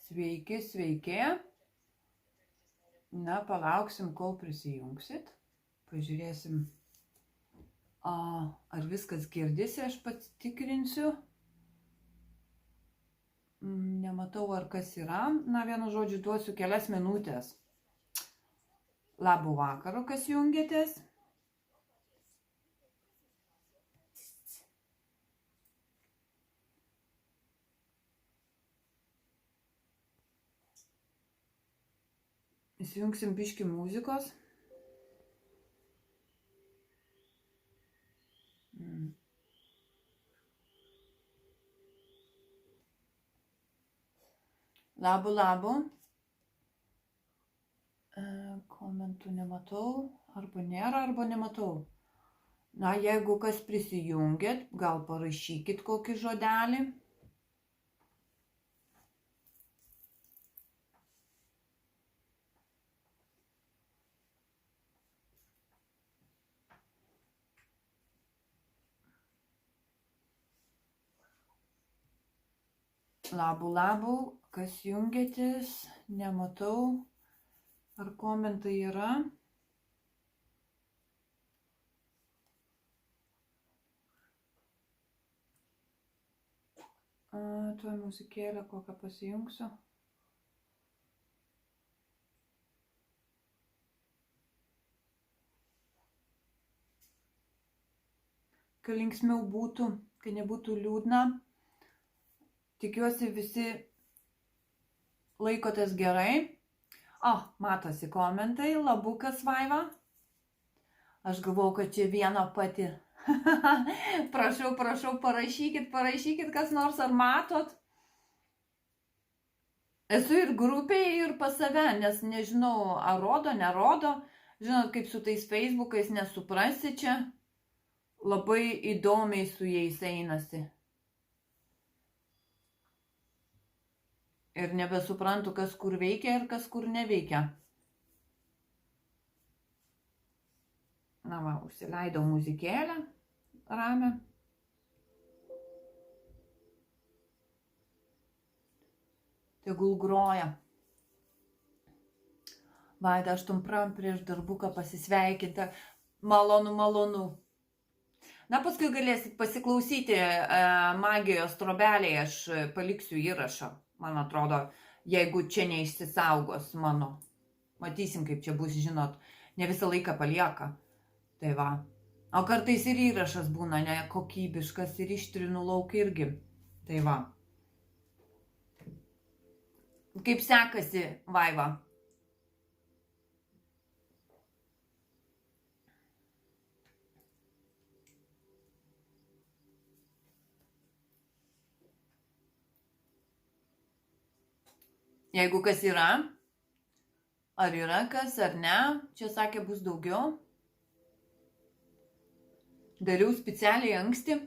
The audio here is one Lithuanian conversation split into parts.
Sveiki, sveiki. Na, palauksim, kol prisijungsit. Pažiūrėsim, ar viskas girdisi, aš pats tikrinsiu. Nematau, ar kas yra. Na, vienu žodžiu, duosiu kelias minutės. Labą vakarą, kas jungiatės. Įsijungsim biškį muzikos. Labų. Komentų nematau. Arba nėra, arba nematau. Na, jeigu kas prisijungėt, gal parašykit kokį žodelį. Labų, kas jungiatės, nematau, ar komentai yra. Tuoj muzikėlę kokią pasijungsiu. Kai linksmiau būtų, kai nebūtų liūdna. Tikiuosi visi laikotės gerai. Matosi komentai. Labukas, Vaiva. Aš galvau, kad čia viena pati. Prašau, parašykit, kas nors, ar matot. Esu ir grupėje, ir pas save, nes nežinau, ar rodo, nerodo. Žinot, kaip su tais Facebookais nesuprasi čia. Labai įdomiai su jais einasi. Ir nebesuprantu, kas kur veikia ir kas kur neveikia. Na va, užsileidau muzikėlę ramią. Tegul groja. Vaida, aš trumpam prieš darbuką pasisveikinti. Malonu. Na, paskui galėsit pasiklausyti magijos trobelėje, aš paliksiu įrašą. Man atrodo, jeigu čia neišsisaugos mano. Matysim, kaip čia bus, žinot, ne visą laiką palieka. Tai va. O kartais ir įrašas būna nekokybiškas ir ištrinu lauk irgi. Tai va. Kaip sekasi, Vaiva? Jeigu kas yra, ar yra kas, ar ne, čia sakė bus daugiau. Dariau specialiai anksti,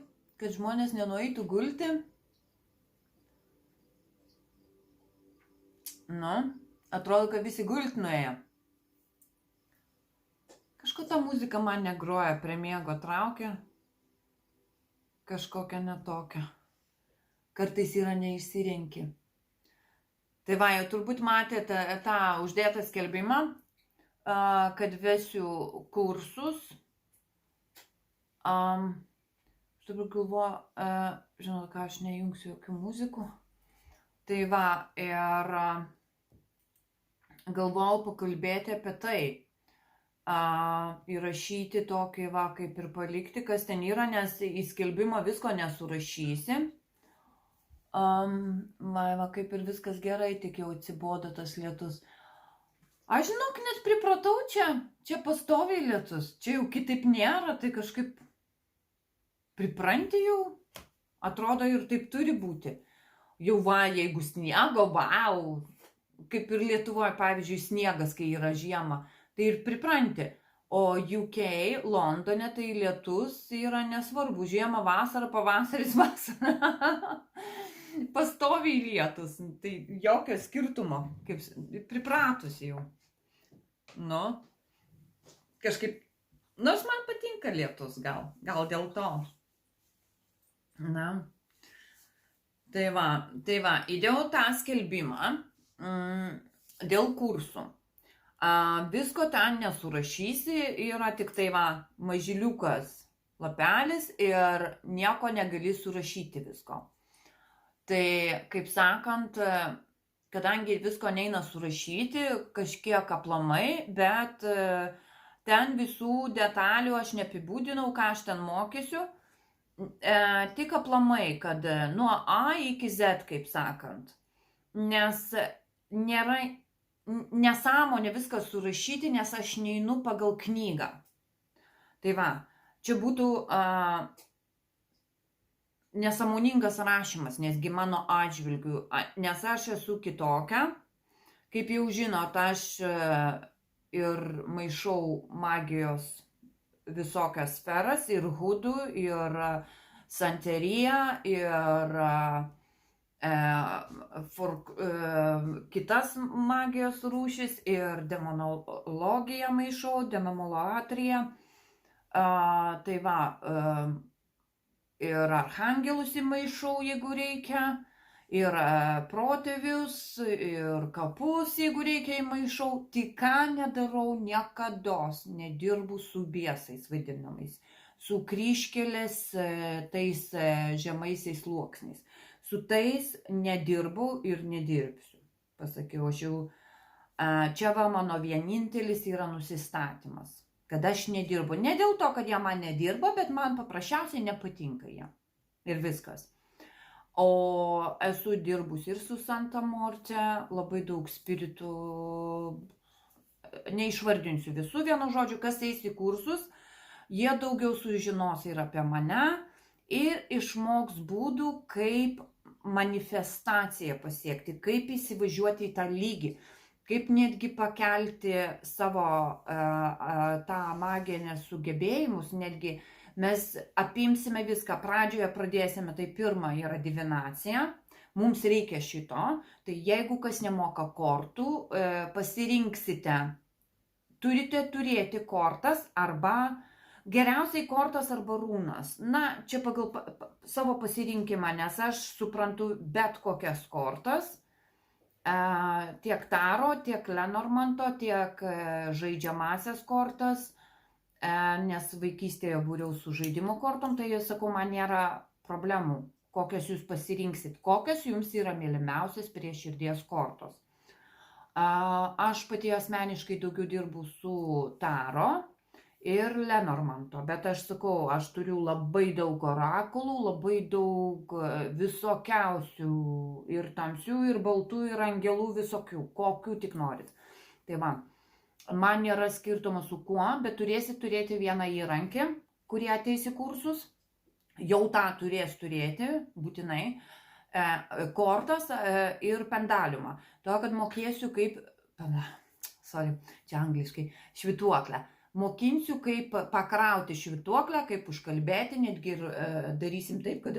kad žmonės nenueitų gulti. Nu, atrodo, kad visi gulti nuėjo. Kažko ta muzika man negroja, prie miego traukia. Kažkokia netokia. Kartais yra neišsirenki. Tai va, jau turbūt matėte tą uždėtą skelbimą, kad vesiu kursus. Aš dabar galvoju, žinot, ką aš nejungsiu jokių muzikų. Tai va, ir galvojau pakalbėti apie tai. Įrašyti tokį, va, kaip ir palikti, kas ten yra, nes į skelbimą visko nesurašysi. Va, kaip ir viskas gerai, tik jau atsibodo tas lietus. Aš žinok, net pripratau čia pastoviai lietus, čia jau kitaip nėra, tai kažkaip pripranti jau, atrodo ir taip turi būti. Jau va, jeigu sniego, vau, kaip ir Lietuvoje, pavyzdžiui, sniegas, kai yra žiema, tai ir pripranti. O UK, Londone, tai lietus yra nesvarbu, žiema, vasara, pavasaris, vasara. Pastoviai lietus, tai jokio skirtumo, kaip pripratusi jau. Nu, kažkaip, nors man patinka lietus, gal dėl to. Na, tai va, įdėjau tą skelbimą, dėl kursų. Visko ten nesurašysi, yra tik tai mažyliukas lapelis ir nieko negali surašyti visko. Tai, kaip sakant, kadangi visko neina surašyti, kažkiek aplamai, bet ten visų detalių aš neapibūdinau, ką aš ten mokysiu, tik aplamai, kad nuo A iki Z, kaip sakant, nes nėra nesąmonė viską surašyti, nes aš neinu pagal knygą. Tai čia būtų nesąmoningas rašymas, nesgi mano atžvilgiu, nes aš esu kitokia. Kaip jau žinot, aš ir maišau magijos visokias sferas, ir hudų, ir santeriją, ir kitas magijos rūšis, ir demonologiją maišau, demonologiją. Tai ir archangelus įmaišau, jeigu reikia, ir protėvius, ir kapus, jeigu reikia, įmaišau. Tik ką nedarau, niekados nedirbu su biesais vadinamais, su kryžkelės tais žemaisiais sluoksniais. Su tais nedirbau ir nedirbsiu. Pasakiau, aš jau, čia mano vienintelis yra nusistatymas, kad aš nedirbu. Ne dėl to, kad jie man nedirba, bet man paprasčiausiai nepatinka jie. Ir viskas. O esu dirbus ir su Santa Morte, labai daug spiritų, neišvardinsiu visų, vienu žodžiu, kas eis į kursus, jie daugiau sužinos ir apie mane, ir išmoks būdų, kaip manifestaciją pasiekti, kaip įsivažiuoti į tą lygį, kaip netgi pakelti savo tą maginės sugebėjimus, netgi mes apimsime viską, pradžioje pradėsime, tai pirma yra divinacija, mums reikia šito, tai jeigu kas nemoka kortų, pasirinksite, turite turėti kortas arba geriausiai kortas arba runas. Na, čia pagal savo pasirinkimą, nes aš suprantu bet kokias kortas, tiek Taro, tiek Lenormanto, tiek žaidžiamasias kortas, nes vaikystėje būriau su žaidimo kortom, tai sakau, man nėra problemų, kokias jūs pasirinksit, kokias jums yra mylimiausias prie širdies kortos. Aš pati asmeniškai daugiau dirbu su Taro ir Lenormanto, bet aš sakau, aš turiu labai daug orakulų, labai daug visokiausių ir tamsių, ir baltų, ir angelų visokių, kokių tik norit. Tai man nėra skirtumo su kuo, bet turėsit turėti vieną įrankį, kurie ateis į kursus, jau tą turės turėti, būtinai, kortas ir pendaliumą. Todėl, kad mokėsiu kaip, čia angliškai, švytuoklę. Mokinsiu, kaip pakrauti švytuoklę, kaip užkalbėti, netgi ir darysim taip, kad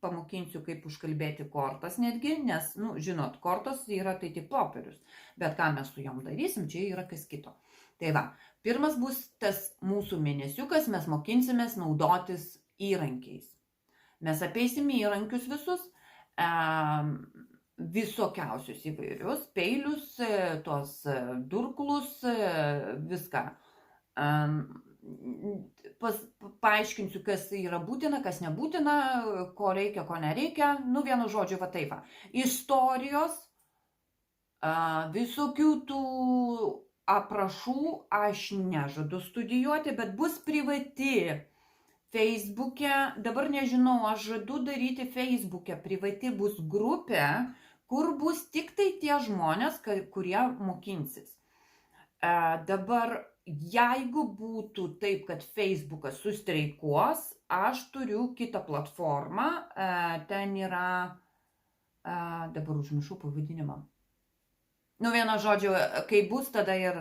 pamokinsiu, kaip užkalbėti kortas netgi, nes, žinot, kortos yra tai tik popierius, bet ką mes su jom darysim, čia yra kas kito. Tai pirmas bus tas mūsų mėnesiukas, mes mokinsimės naudotis įrankiais. Mes apeisim įrankius visus, visokiausius įvairius, peilius, tos durklus, viską. Paaiškinsiu, kas yra būtina, kas nebūtina, ko reikia, ko nereikia. Vienu žodžiu, taip. Istorijos, visokių tų aprašų aš nežadu studijuoti, bet bus privati Facebook'e. Dabar nežinau, aš žadu daryti Facebook'e. Privati bus grupė, kur bus tik tai tie žmonės, kurie mokinsis. Dabar jeigu būtų taip, kad Facebookas sustreikuos, aš turiu kitą platformą, ten yra, dabar užmiršau pavadinimą. Vienu žodžiu, kai bus tada ir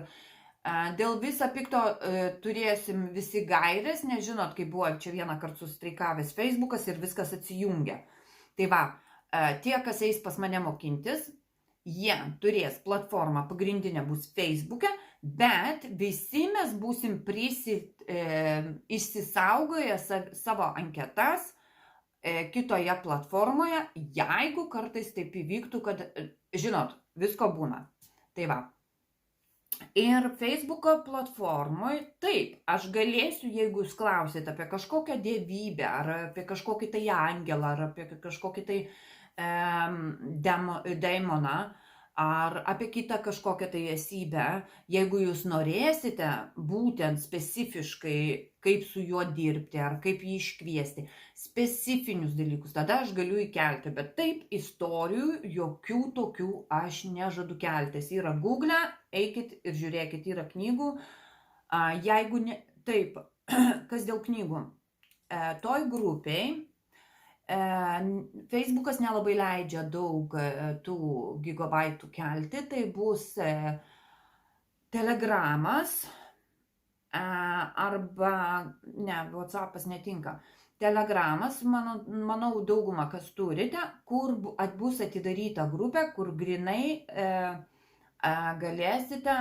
dėl viso pikto turėsim visi gairės, nežinot, kai buvo čia vieną kartą sustreikavęs Facebookas ir viskas atsijungia. Tai tie, kas eis pas mane mokintis, jie turės platformą, pagrindinė bus Facebook'e, bet visi mes būsim išsisaugoję savo anketas kitoje platformoje, jeigu kartais taip įvyktų, kad, žinot, visko būna. Tai va. Ir Facebook'o platformoj, taip, aš galėsiu, jeigu jūs klausit apie kažkokią dievybę, ar apie kažkokį tai angelą, ar apie kažkokį tai demoną, ar apie kitą kažkokią tai esybę, jeigu jūs norėsite būtent specifiškai, kaip su juo dirbti, ar kaip jį iškviesti, specifinius dalykus, tada aš galiu įkelti, bet taip, istorijų jokių tokių aš nežadu keltis. Yra Google, eikit ir žiūrėkit, yra knygų. Jeigu ne, taip, kas dėl knygų, toj grupiai, Facebookas nelabai leidžia daug tų gigabaitų kelti, tai bus Telegramas arba, ne, WhatsApp'as netinka. Telegramas, manau, dauguma kas turite, kur bus atidaryta grupė, kur grinai galėsite,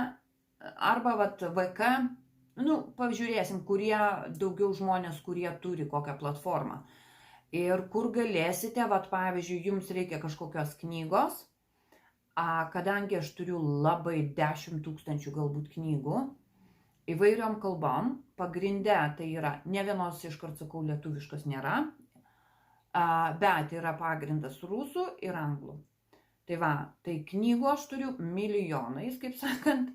arba VK, pažiūrėsim, kurie daugiau žmonės, kurie turi kokią platformą. Ir kur galėsite, pavyzdžiui, jums reikia kažkokios knygos, kadangi aš turiu labai 10 000 galbūt knygų, įvairiom kalbom, pagrinde tai yra, ne vienos iškart sakau, lietuviškos nėra, bet yra pagrindas rusų ir anglų. Tai va, tai knygų aš turiu milijonais, kaip sakant,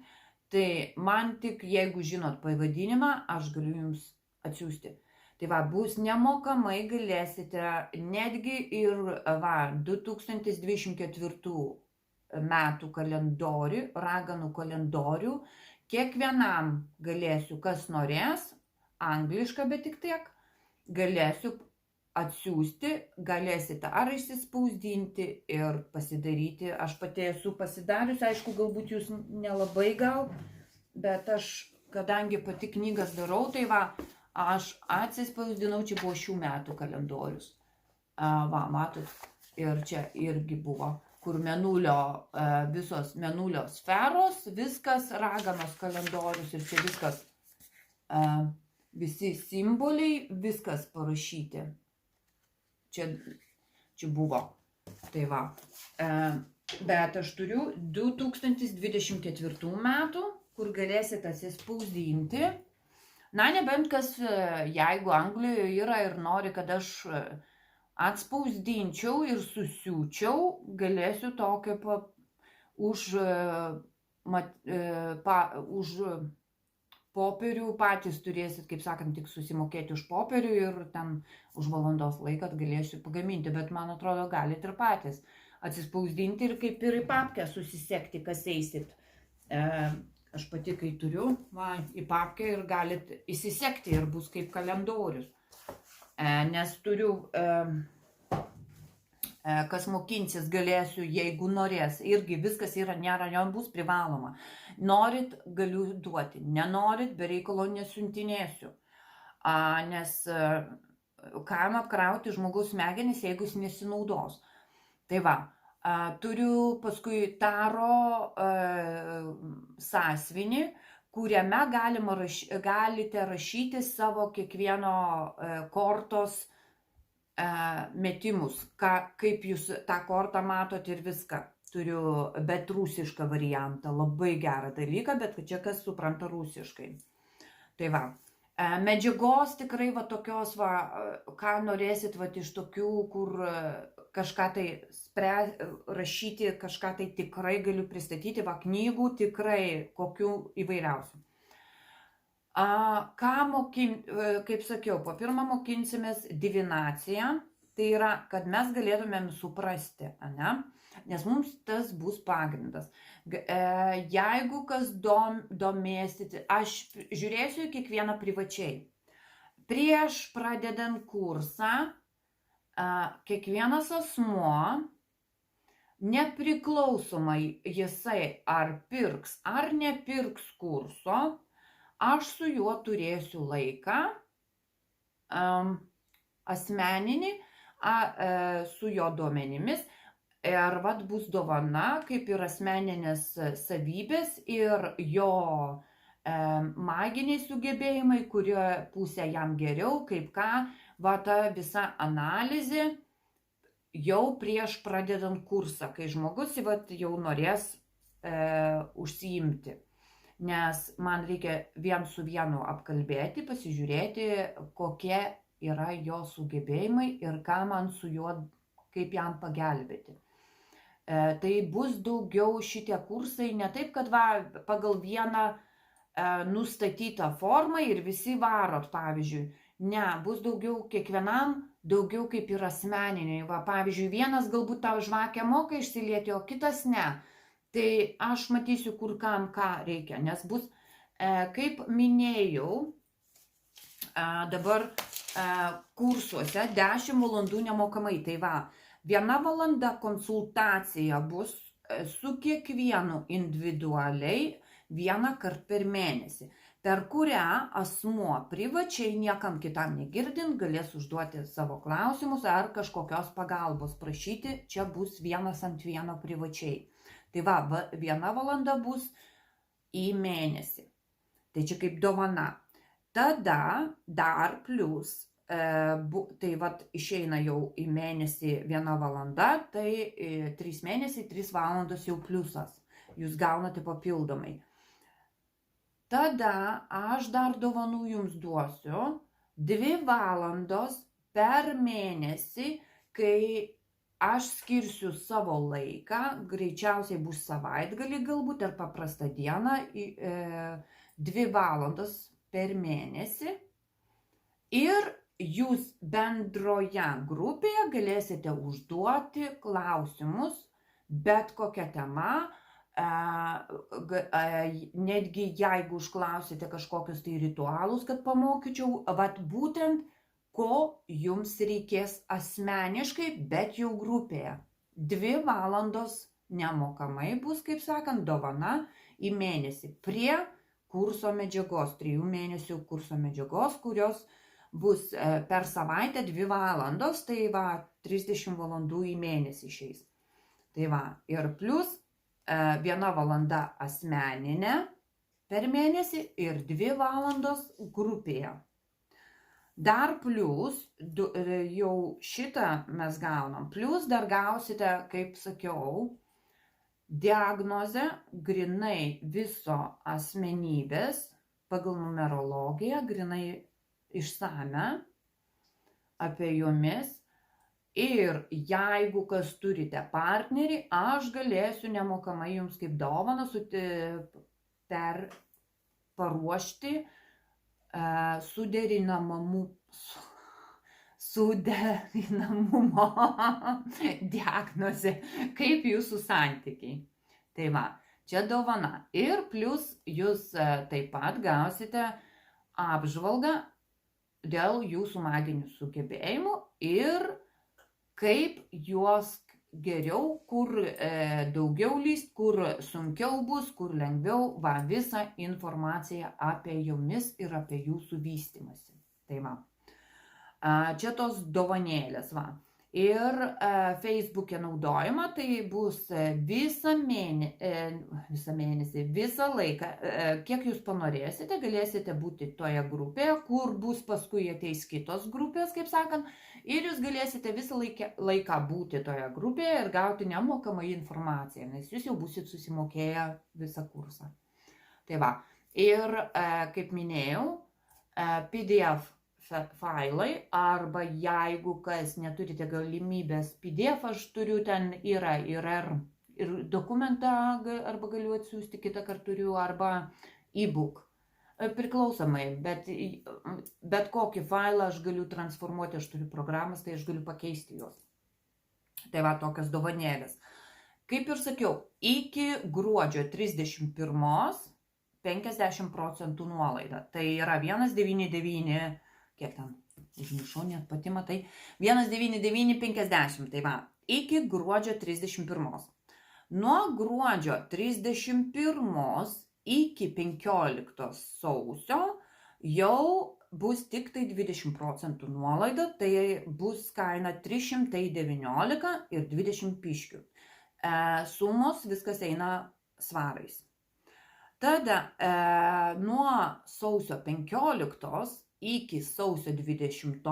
tai man tik, jeigu žinot pavadinimą, aš galiu jums atsiųsti. Tai va, bus nemokamai, galėsite netgi ir 2024 metų kalendorių, raganų kalendorių, kiekvienam galėsiu, kas norės, anglišką, bet tik tiek, galėsiu atsiųsti, galėsite ar išsispausdinti ir pasidaryti. Aš pati esu pasidarius, aišku, galbūt jūs nelabai gal, bet aš, kadangi pati knygas darau, tai va, aš atsispausdinau, čia buvo šių metų kalendorius. Va, matot, ir čia irgi buvo, kur mėnulio, visos mėnulio sferos, viskas raganos kalendorius ir čia viskas, visi simboliai, viskas parašyti. Čia buvo. Tai va. Bet aš turiu 2024 metų, kur galėsite atsispausdinti. Na, nebent kas, jeigu Anglijoje yra ir nori, kad aš atspausdinčiau ir susiūčiau, galėsiu tokio už popierių patys turėsit, kaip sakant, tik susimokėti už popierių ir ten už valandos laiką galėsiu pagaminti, bet man atrodo, galit ir patys atsispausdinti ir kaip ir į papkę susisekti, kas eisit. Aš pati, kai turiu, va, į papkę ir galit įsisekti ir bus kaip kalendorius. Nes turiu, kas mokinsis, galėsiu, jeigu norės, irgi viskas yra, nėra, bus privaloma. Norit, galiu duoti, nenorit, be reikalo nesiuntinėsiu. Nes kam apkrauti žmogaus smegenis, jeigu jis nesinaudos. Tai va. Turiu paskui Taro sąsiuvinį, kuriame galite rašyti savo kiekvieno kortos metimus, kaip jūs tą kortą matot ir viską. Turiu bet rusišką variantą, labai gerą dalyką, bet čia kas supranta rusiškai. Tai va. Medžiagos tikrai va tokios, va, ką norėsit va iš tokių, kur kažką tai rašyti, kažką tai tikrai galiu pristatyti, va knygų tikrai kokių įvairiausių. Kaip sakiau, po pirmą mokinsimės divinaciją, tai yra, kad mes galėtumėm suprasti, ne? Nes mums tas bus pagrindas. Jeigu kas domėsit, aš žiūrėsiu kiekvieną privačiai. Prieš pradedant kursą, kiekvienas asmuo, nepriklausomai jisai ar pirks ar nepirks kurso, aš su juo turėsiu laiką asmeninį su jo duomenimis. Ir vat bus dovana, kaip ir asmeninės savybės ir jo maginiai sugebėjimai, kurio pusė jam geriau, kaip ką, va ta visa analizė jau prieš pradedant kursą, kai žmogus jau norės užsiimti. Nes man reikia vien su vienu apkalbėti, pasižiūrėti, kokie yra jo sugebėjimai ir ką man su juo, kaip jam pagelbėti. Tai bus daugiau šitie kursai, ne taip, kad pagal vieną nustatytą formą ir visi varot, pavyzdžiui. Ne, bus daugiau kiekvienam, daugiau kaip ir asmeniniai. Pavyzdžiui, vienas galbūt tą žvakę moka išsilieti, o kitas ne. Tai aš matysiu, kur kam ką reikia, nes bus, kaip minėjau, dabar kursuose 10 valandų nemokamai. Tai 1 valanda konsultacija bus su kiekvienu individualiai 1 kartą per mėnesį, per kurią asmuo privačiai, niekam kitam negirdint, galės užduoti savo klausimus ar kažkokios pagalbos prašyti. Čia bus 1 ant 1 privačiai. Tai 1 valanda bus į mėnesį. Tai čia kaip dovana. Tada dar plus, tai išeina jau į mėnesį 1 valanda, tai 3 mėnesiai, 3 valandos jau pliusas. Jūs gaunate papildomai. Tada aš dar dovanų jums duosiu 2 valandos per mėnesį, kai aš skirsiu savo laiką, greičiausiai bus savaitgalį galbūt ar paprastą dieną, 2 valandos per mėnesį. Ir jūs bendroje grupėje galėsite užduoti klausimus, bet kokia tema, netgi jeigu užklausite kažkokius tai ritualus, kad pamokyčiau, būtent ko jums reikės asmeniškai, bet jau grupėje. 2 valandos nemokamai bus, kaip sakant, dovana į mėnesį prie kurso medžiagos, 3 mėnesių kurso medžiagos, kurios bus per savaitę 2 valandos, tai 30 valandų į mėnesį išeis. Tai ir plus 1 valanda asmeninė per mėnesį ir 2 valandos grupėje. Dar plus, jau šitą mes gaunam, plus dar gausite, kaip sakiau, diagnozę grinai viso asmenybės pagal numerologiją, grinai išsame apie jomis. Ir jeigu kas turite partnerį, aš galėsiu nemokamai jums kaip dovaną paruošti suderinamumo diagnozę, kaip jūsų santykiai. Tai čia dovana. Ir plus jūs taip pat gausite apžvalgą dėl jūsų maginių sugebėjimų ir kaip juos geriau, kur daugiau lyst, kur sunkiau bus, kur lengviau, visą informaciją apie jumis ir apie jūsų vystymąsi. Tai čia tos dovanėlės. Ir Facebook'e naudojama, tai bus visą mėnesį, visą laiką, kiek jūs panorėsite, galėsite būti toje grupėje, kur bus paskui ateis kitos grupės, kaip sakant, ir jūs galėsite visą laiką būti toje grupėje ir gauti nemokamą informaciją, nes jūs jau būsit susimokėję visą kursą. Tai ir kaip minėjau, PDF failai, arba jeigu kas neturite galimybės PDF, aš turiu, ten yra ir dokumentą arba galiu atsiųsti, kitą kartą turiu, arba e-book. Priklausomai, bet kokį failą aš galiu transformuoti, aš turiu programas, tai aš galiu pakeisti juos. Tai tokios dovanėlės. Kaip ir sakiau, iki gruodžio 31 50% nuolaida. Tai yra 199, kiek ten, užmiršau, net pati matai, 199,50, tai iki gruodžio 31. Nuo gruodžio 31 iki 15 sausio jau bus tik tai 20% nuolaida, tai bus kaina 319 ir 20 piškių. Sumos viskas eina svarais. Tada nuo sausio 15 iki sausio 20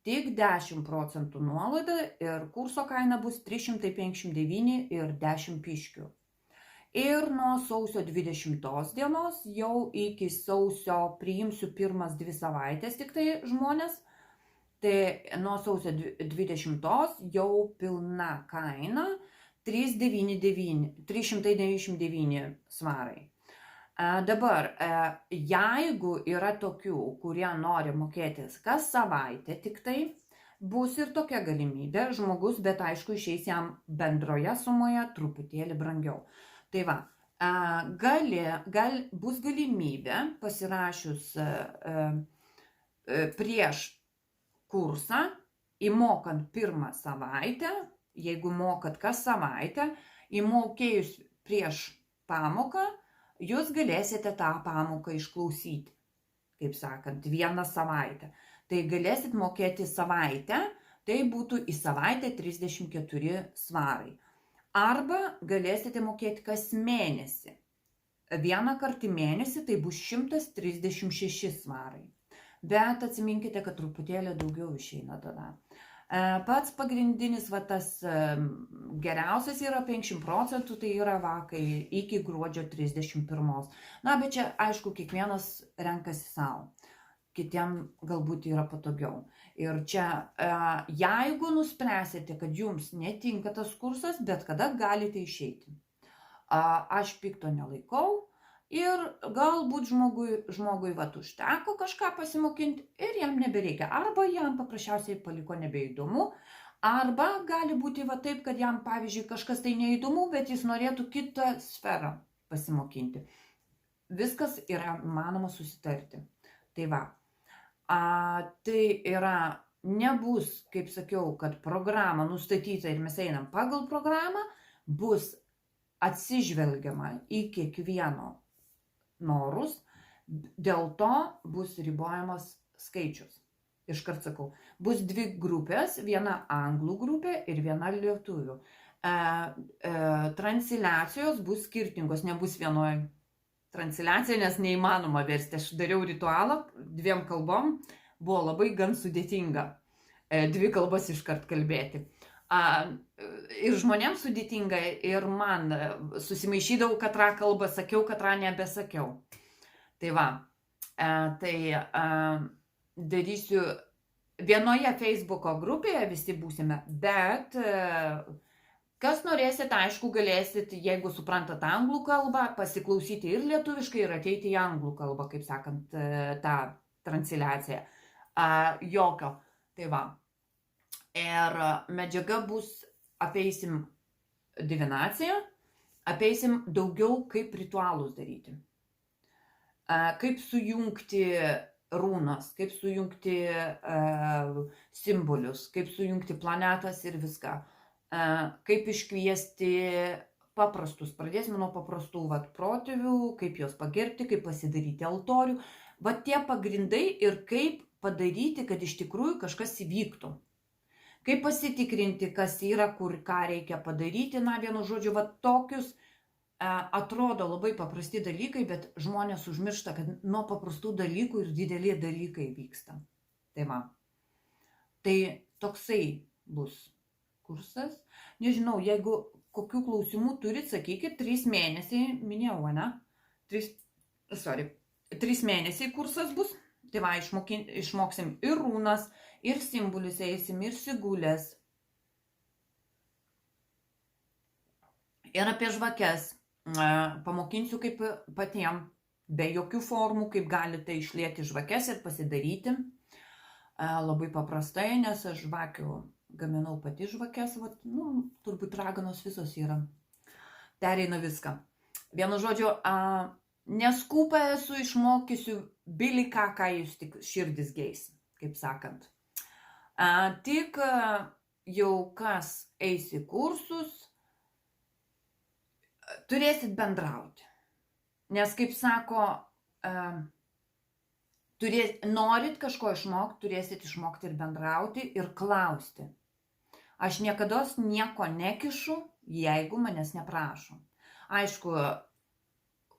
tik 10% nuolaida ir kurso kaina bus 359 ir 10 piškių. Ir nuo sausio 20 dienos jau iki sausio priimsiu pirmas 2 savaitės tik tai žmonės. Tai nuo sausio 20 jau pilna kaina 399 svarai. Dabar, jeigu yra tokių, kurie nori mokėtis kas savaitę tik tai, bus ir tokia galimybė žmogus, bet aišku išeis jam bendroje sumoje truputėlį brangiau. Tai va, bus galimybė pasirašius prieš kursą, įmokant pirmą savaitę, jeigu mokat kas savaitę, įmokėjus prieš pamoką, jūs galėsite tą pamoką išklausyti, kaip sakant, 1 savaitę. Tai galėsit mokėti savaitę, tai būtų į savaitę 34 svarai. Arba galėsite mokėti kas mėnesį. 1 kartą į mėnesį tai bus 136 svarai. Bet atsiminkite, kad truputėlį daugiau išeina tada. Pats pagrindinis, tas geriausias yra 50%, tai yra kai iki gruodžio 31. Na, bet čia, aišku, kiekvienas renkasi savo. Kitiem galbūt yra patogiau. Ir čia, jeigu nuspręsite, kad jums netinka tas kursas, bet kada galite išeiti. Aš pikto nelaikau. Ir galbūt žmogui užteko kažką pasimokinti ir jam nebereikia. Arba jam paprasčiausiai paliko nebeįdomu, arba gali būti taip, kad jam, pavyzdžiui, kažkas tai neįdomu, bet jis norėtų kitą sferą pasimokinti. Viskas yra manoma susitarti. Tai va. Tai yra, nebus, kaip sakiau, kad programa nustatyta ir mes einam pagal programą, bus atsižvelgiama į kiekvieno norus, dėl to bus ribojamas skaičius. Iškart sakau, bus 2 grupės, viena anglų grupė ir viena lietuvių. Transliacijos bus skirtingos, nebus vienoje transliacija, nes neįmanoma versti. Aš dariau ritualą 2 kalbom, buvo labai gan sudėtinga 2 kalbas iškart kalbėti. Ir žmonėms sudėtinga, ir man susimaišydavau, katrą kalbą sakiau, katrą nebesakiau. Tai va, darysiu vienoje Facebooko grupėje, visi būsime, bet kas norėsit, aišku, galėsit, jeigu suprantat anglų kalbą, pasiklausyti ir lietuviškai, ir ateiti į anglų kalbą, kaip sakant, tą transliaciją. Jokio. Tai va. Ir medžiaga bus, apeisim divinaciją, apeisim daugiau kaip ritualus daryti. Kaip sujungti runas, kaip sujungti simbolius, kaip sujungti planetas ir viską. Kaip iškviesti paprastus, pradėsime nuo paprastų protėvių, kaip juos pagerbti, kaip pasidaryti altorių. Tie pagrindai ir kaip padaryti, kad iš tikrųjų kažkas įvyktų. Kaip pasitikrinti, kas yra, kur, ką reikia padaryti. Na, vienu žodžiu, tokius atrodo labai paprasti dalykai, bet žmonės užmiršta, kad nuo paprastų dalykų ir dideli dalykai vyksta. Tai va. Tai toksai bus kursas. Nežinau, jeigu kokių klausimų turit, sakykit, 3 mėnesiai, minėjau, ne? 3 mėnesiai kursas bus. Tai va, išmoksim ir runas, ir simbolius eisim, ir sigulės. Ir apie žvakes. Pamokinsiu kaip patiem, be jokių formų, kaip galite išlieti žvakes ir pasidaryti. Labai paprastai, nes aš žvakių gaminau pati žvakes, turbūt raganos visos yra. Pereina viską. Vienu žodžiu, neskupę esu, išmokysiu biliką, ką jūs tik širdis geis, kaip sakant. Tik jau kas eis į kursus, turėsit bendrauti. Nes, kaip sako, norit kažko išmokti, turėsit išmokti ir bendrauti ir klausti. Aš niekada nieko nekišu, jeigu manęs neprašo. Aišku,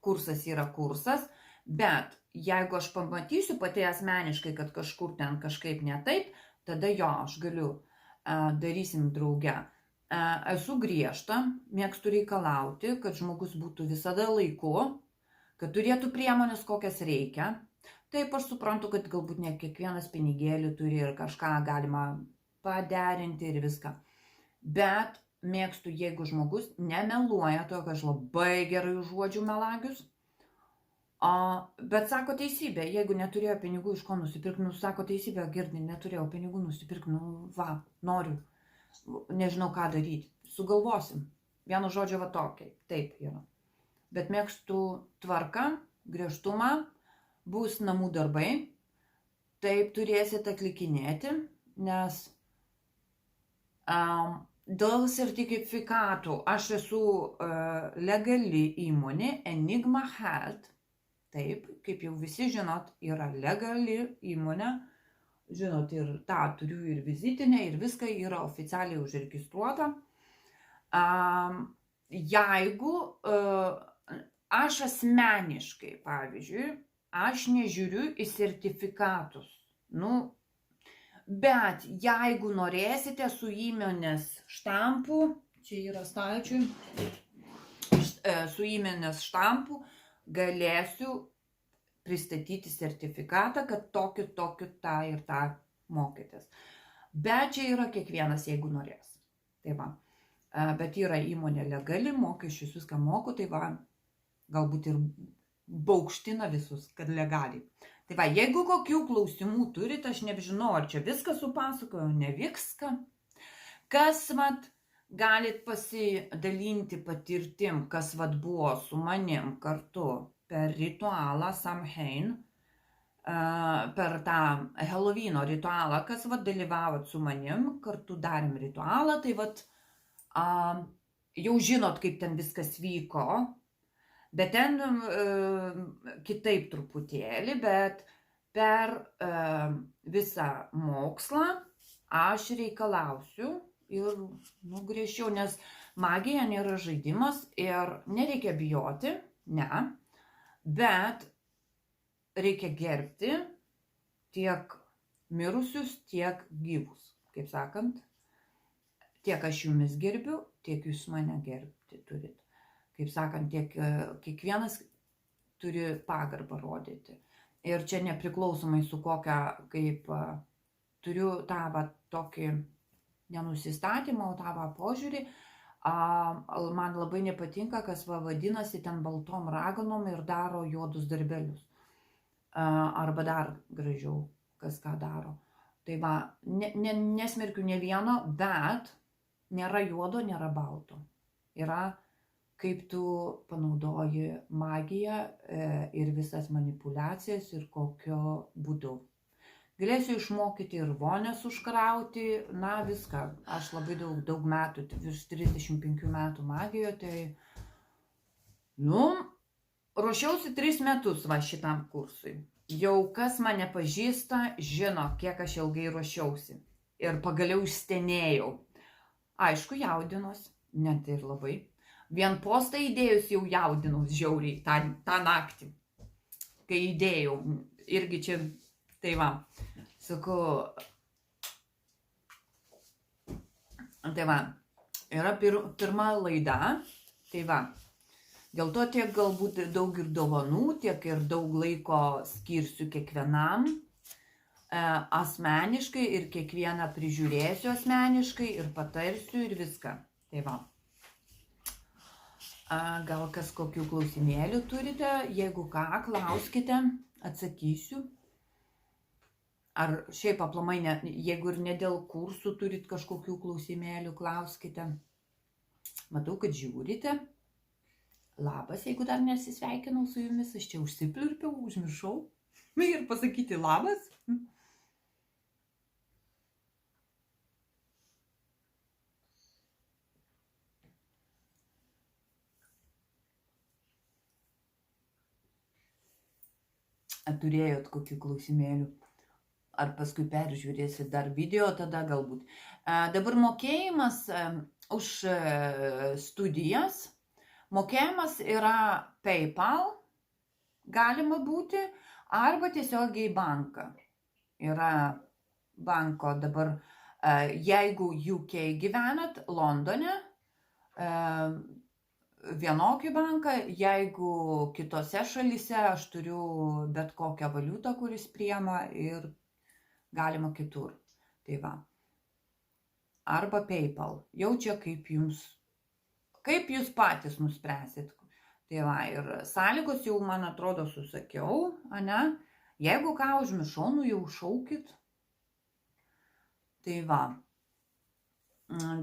kursas yra kursas, bet jeigu aš pamatysiu pati asmeniškai, kad kažkur ten kažkaip ne taip, tada jo, aš galiu, darysim drauge. Esu griežta, mėgstu reikalauti, kad žmogus būtų visada laiku, kad turėtų priemonės, kokias reikia. Taip, aš suprantu, kad galbūt ne kiekvienas pinigėlį turi ir kažką galima paderinti ir viską. Bet mėgstu, jeigu žmogus nemeluoja, to, kad aš labai gerai užuodžiu melagius. Bet sako teisybę, jeigu neturėjo pinigų iš ko nusipirkti, sako teisybę, girdi, neturėjau pinigų nusipirkti, noriu, nežinau ką daryti, sugalvosim. Vienu žodžiu, va tokiai, taip yra. Bet mėgstu tvarką, griežtumą, bus namų darbai, taip turėsite atlikinėti, nes dėl sertifikatų aš esu legali įmonė, Enigma Health. Taip, kaip jau visi žinot, yra legali įmonė, žinot, ir tą turiu ir vizitinę, ir viską yra oficialiai užregistruota. Jeigu aš asmeniškai, pavyzdžiui, aš nežiūriu į sertifikatus, bet jeigu norėsite su įmonės štampu, čia yra stalčiui, su įmonės štampu, galėsiu pristatyti sertifikatą, kad tokiu tą ir tą mokytis. Bet čia yra kiekvienas, jeigu norės. Tai va. Bet yra įmonė legali, mokesčius viską moku, tai va, galbūt ir baukština visus, kad legaliai. Tai va, jeigu kokių klausimų turite, aš nežinau, ar čia viską supasakojau, ne viską. Kas, vat, galit pasidalinti patirtim, kas vat buvo su manim kartu per ritualą Samhain, per tą Helovyno ritualą, kas vat dalyvavot su manim, kartu darėm ritualą, tai vat jau žinot, kaip ten viskas vyko, bet ten kitaip truputėlį, bet per visą mokslą aš reikalausiu ir griežčiau, nes magija nėra žaidimas ir nereikia bijoti, ne, bet reikia gerbti tiek mirusius, tiek gyvus, kaip sakant. Tiek aš jumis gerbiu, tiek jūs mane gerbti turit. Kaip sakant, tiek kiekvienas turi pagarbą rodyti. Ir čia nepriklausomai su kokia, kaip turiu tą va, tokį nenusistatymą, o tą va, požiūrį. Man labai nepatinka, kas vadinasi ten baltom raganom ir daro juodus darbelius. Arba dar gražiau, kas ką daro. Tai va, nesmerkiu ne vieno, bet nėra juodo, nėra balto. Yra, kaip tu panaudoji magiją ir visas manipulacijas ir kokio būdu. Galėsiu išmokyti ir vonės užkrauti, viską. Aš labai daug metų, virš 35 metų magijoje, tai, ruošiausi 3 metus va šitam kursui. Jau kas mane pažįsta, žino, kiek aš ilgai ruošiausi. Ir pagaliau išstenėjau. Aišku, jaudinos, net ir labai. Vien postą įdėjus jau jaudinos žiauriai tą naktį. Kai įdėjau, irgi čia, tai va, sakau, tai va, yra pirma laida, tai va, dėl to tiek galbūt daug ir dovanų, tiek ir daug laiko skirsiu kiekvienam asmeniškai ir kiekvieną prižiūrėsiu asmeniškai ir patarsiu ir viską. Tai va. Gal kas kokių klausimėlių turite, jeigu ką, klauskite, atsakysiu. Ar šiaip aplamai, jeigu ir ne dėl kursų turit kažkokių klausimėlių, klauskite. Matau, kad žiūrite. Labas, jeigu dar nesisveikinau su jumis, aš čia užsipliurpiau, užmiršau. Ir pasakyti labas. Turėjot kokių klausimėlių, ar paskui peržiūrėsit dar video, tada galbūt. Dabar mokėjimas už studijas, mokėjimas yra PayPal, galima būti, arba tiesiogiai į banką. Yra banko dabar, jeigu UK gyvenat, Londone, vienokį banką, jeigu kitose šalyse aš turiu bet kokią valiutą, kuris priema ir galima kitur. Tai va. Arba PayPal. Jau čia kaip jūs patys nuspręsit. Tai va, ir sąlygos jau, man atrodo, susakiau, ane? Jeigu ką užmiršau, nu jau šaukit. Tai va.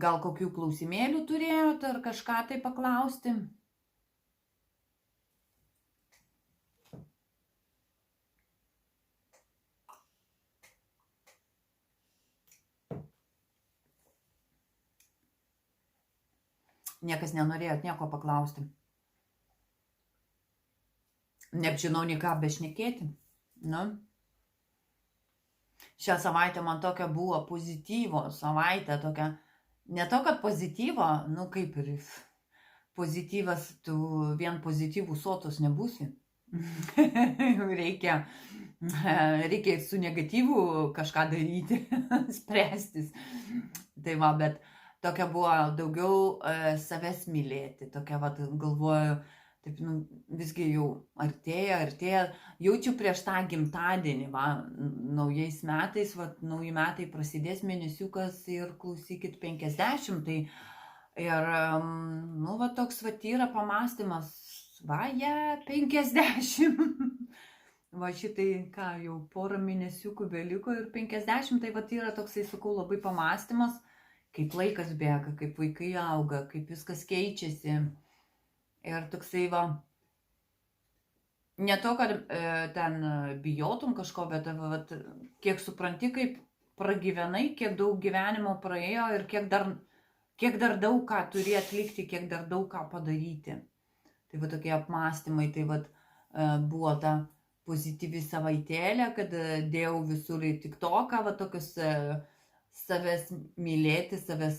Gal kokių klausimėlių turėjot ar kažką tai paklausti? Niekas nenorėjot nieko paklausti. Nežinau, nei ką bešnekėti. Nu. Šią savaitę man tokia buvo pozityvo savaitė, tokia, ne to, kad pozityvo, nu kaip ir pozityvas, tu vien pozityvų sotus nebūsi. reikia ir su negatyvu kažką daryti, spręstis. Tai va, bet tokia buvo daugiau savęs mylėti, tokia, va, galvoju, taip, nu, visgi jau artėja, jaučiu prieš tą gimtadienį, va, naujais metais, va, nauji metai prasidės mėnesiukas ir klausykit 50, tai ir, nu, va, toks, va, yra pamastymas, va, 50, va, šitai, ką, jau porą mėnesiukų beliko ir 50, tai va, yra toksai, sakau, labai pamastymas, kaip laikas bėga, kaip vaikai auga, kaip viskas keičiasi. Ir toksai va, ne to, kad ten bijotum kažko, bet va, kiek supranti, kaip pragyvenai, kiek daug gyvenimo praėjo ir kiek dar daug ką turi atlikti, kiek dar daug ką padaryti. Tai va tokie apmąstymai, tai va buvo ta pozityvi savaitėlė, kad dėjau visur į TikToką, va tokius savęs mylėti, savęs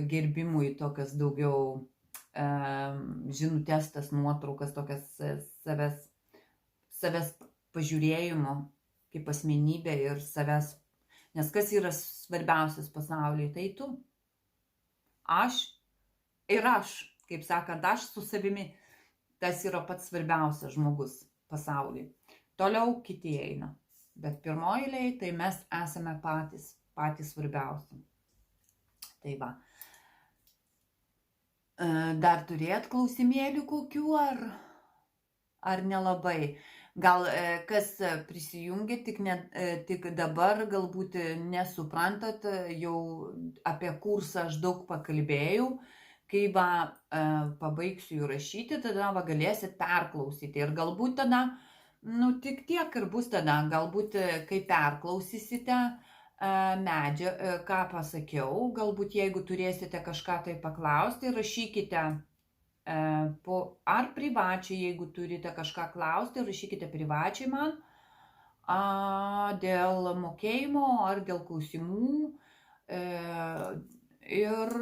gerbimui, tokias daugiau žinutės, tas nuotraukas, tokias savęs pažiūrėjimo kaip asmenybė ir savęs. Nes kas yra svarbiausias pasaulyje, tai tu. Aš ir aš, kaip sakant, aš su savimi, tas yra pats svarbiausias žmogus pasaulyje. Toliau kiti eina. Bet pirmoji eilėje, tai mes esame patys svarbiausi. Tai va. Dar turėt klausimėlių kokių ar nelabai? Gal kas prisijungia, tik dabar galbūt nesuprantat, jau apie kursą aš daug pakalbėjau, kai va pabaigsiu įrašyti, tada va galėsit perklausyti ir galbūt tada, nu tik tiek ir bus tada, galbūt kai perklausysite, ką pasakiau, galbūt jeigu turėsite kažką tai paklausti, rašykite ar privačiai, jeigu turite kažką klausti, rašykite privačiai man dėl mokėjimo ar dėl klausimų ir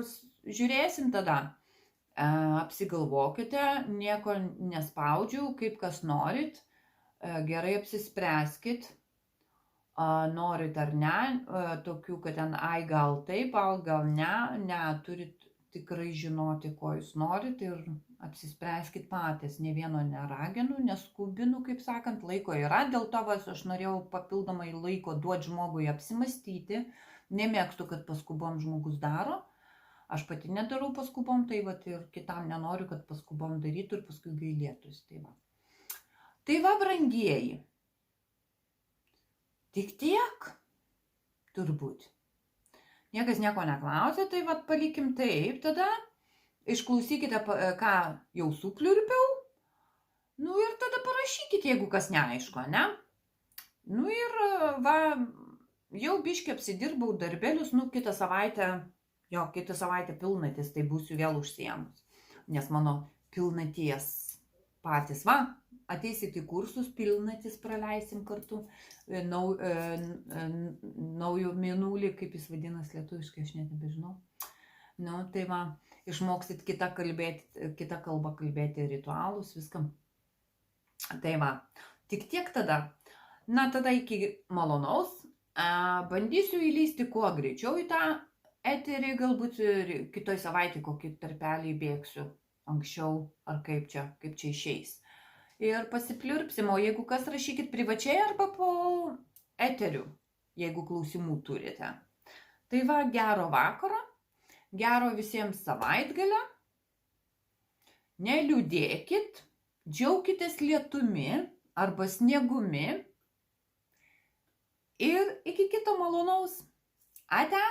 žiūrėsim tada. Apsigalvokite, nieko nespaudžiu, kaip kas norit, gerai apsispręskit. Norit ar ne, tokių, kad ten, gal taip, gal ne, turit tikrai žinoti, ko jūs norit ir apsispręskit patys, ne vieno neraginu, neskubinu, kaip sakant, laiko yra, dėl to aš norėjau papildomai laiko duoti žmogui apsimastyti, nemėgstu, kad paskubom žmogus daro, aš pati nedarau paskubom, tai va ir kitam nenoriu, kad paskubom darytų ir paskui gailėtųsi, tai va, brangieji. Tik tiek, turbūt. Niekas nieko neklausė, tai vat palikim taip, tada išklausykite, ką jau supliurpiau, nu ir tada parašykite, jeigu kas neaišku, ne? Nu ir va, jau biškį apsidirbau darbelius, nu kitą savaitę pilnatis, tai būsiu vėl užsiėmus, nes mano pilnaties patys, va, ateisit į kursus, pilnatis praleisim kartu, naujo mėnulį, kaip jis vadinas lietuviškai, aš net nebežinau. Nu, tai va, išmoksit kitą kalbą kalbėti, ritualus, viskam. Tai va, tik tiek tada. Na, tada iki malonaus, Bandysiu įlysti kuo greičiau į tą eterį, galbūt ir kitoj savaitį kokį tarpelį bėgsiu anksčiau, ar kaip čia išeis. Ir pasipliurpsim, o jeigu kas, rašykit privačiai arba po eteriu, jeigu klausimų turite. Tai va, gero vakaro, gero visiems savaitgalio, neliūdėkit, džiaukitės lietumi arba sniegumi ir iki kito malonaus. Ate!